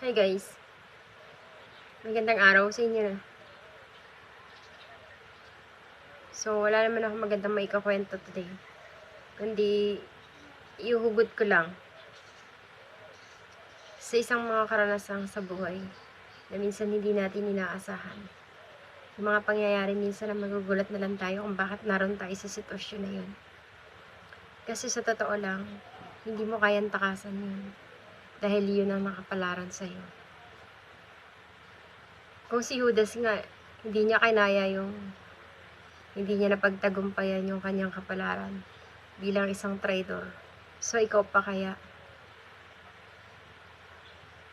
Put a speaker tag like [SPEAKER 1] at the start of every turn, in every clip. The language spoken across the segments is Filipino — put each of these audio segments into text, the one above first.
[SPEAKER 1] Hi guys, magandang araw sa inyo na. So, wala naman ako magandang maikakwento today. Kundi, ihuhugot ko lang sa isang mga karanasang sa buhay na minsan hindi natin inaasahan. Yung mga pangyayari minsan na magugulat na lang tayo kung bakit naroon tayo sa sitwasyon na yun. Kasi sa totoo lang, hindi mo kayang takasan yun. Dahil yun ang nakapalaran sa'yo. Kung si Judas nga, hindi niya kinaya hindi niya napagtagumpayan yung kanyang kapalaran bilang isang traitor. So, ikaw pa kaya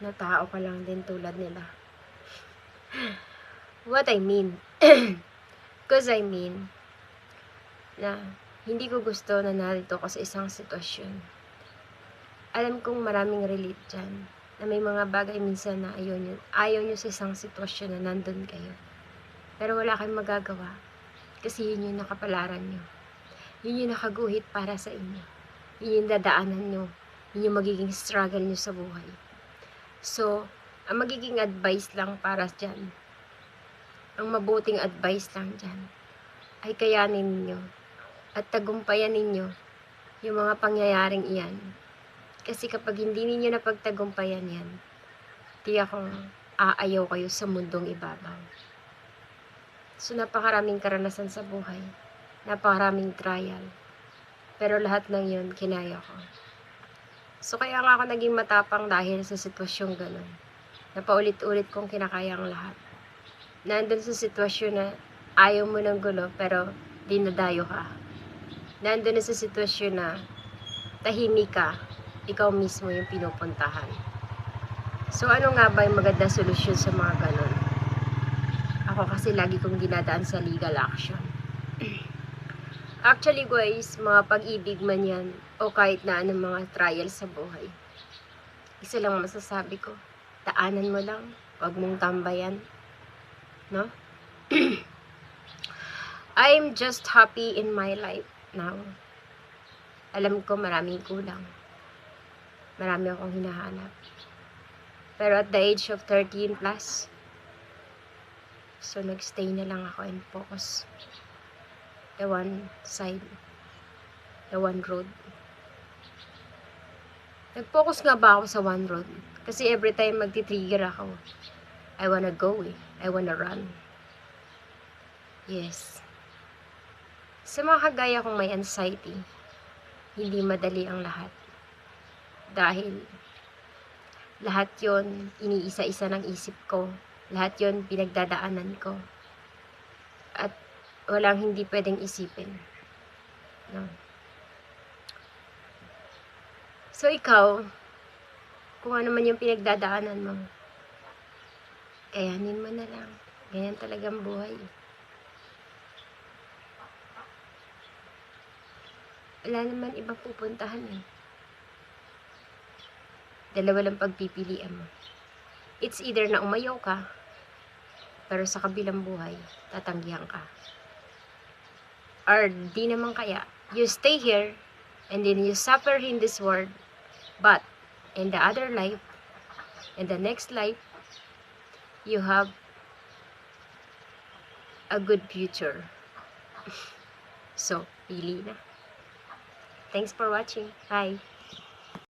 [SPEAKER 1] na tao ka lang din tulad nila? What I mean, because I mean, na hindi ko gusto na narito ko sa isang sitwasyon. Alam kong maraming relate dyan, na may mga bagay minsan na ayaw nyo sa isang sitwasyon na nandun kayo. Pero wala kayong magagawa, kasi yun yung nakapalaran nyo. Yun yung nakaguhit para sa inyo. Yun yung dadaanan nyo. Yun yung magiging struggle nyo sa buhay. So, ang magiging advice lang para dyan, ang mabuting advice lang dyan, ay kayanin ninyo at tagumpayan ninyo yung mga pangyayaring iyan. Kasi kapag hindi ninyo napagtagumpayan yan, tiyak kong aayaw kayo sa mundong ibabaw. So, napakaraming karanasan sa buhay. Napakaraming trial. Pero lahat ng yun, kinaya ko. So, kaya nga ako naging matapang dahil sa sitwasyong ganun. Napaulit-ulit kong kinakaya ang lahat. Nandun sa sitwasyon na ayaw mo ng gulo, pero dinadayo ka. Nandun na sa sitwasyon na tahimik ka, ikaw mismo yung pinupuntahan. So, ano nga ba yung magandang solusyon sa mga ganun? Ako kasi lagi kong dinadaan sa legal action. Actually guys, mga pag-ibig man yan, o kahit na anong mga trial sa buhay, isa lang masasabi ko, daanan mo lang, wag mong tambayan, no? I'm just happy in my life now. Alam ko maraming kulang. Marami akong hinahanap. Pero at the age of 13 plus, so nagstay na lang ako and focus. The one side. The one road. Nag-focus nga ba ako sa one road? Kasi every time magti-trigger ako, I wanna go I wanna run. Yes. Sa mga kagaya kong may anxiety, hindi madali ang lahat. Dahil lahat yon iniisa-isa ng isip ko. Lahat yon pinagdadaanan ko. At walang hindi pwedeng isipin. No? So ikaw, kung ano man yung pinagdadaanan mo, kayanin mo na lang. Ganyan talagang buhay. Wala naman ibang pupuntahan eh. Dalawa lang pagpipilian mo. It's either na umayaw ka, pero sa kabilang buhay, tatanggihan ka. Or di naman kaya, you stay here, and then you suffer in this world, but in the other life, in the next life, you have a good future. So, pili na. Thanks for watching. Bye.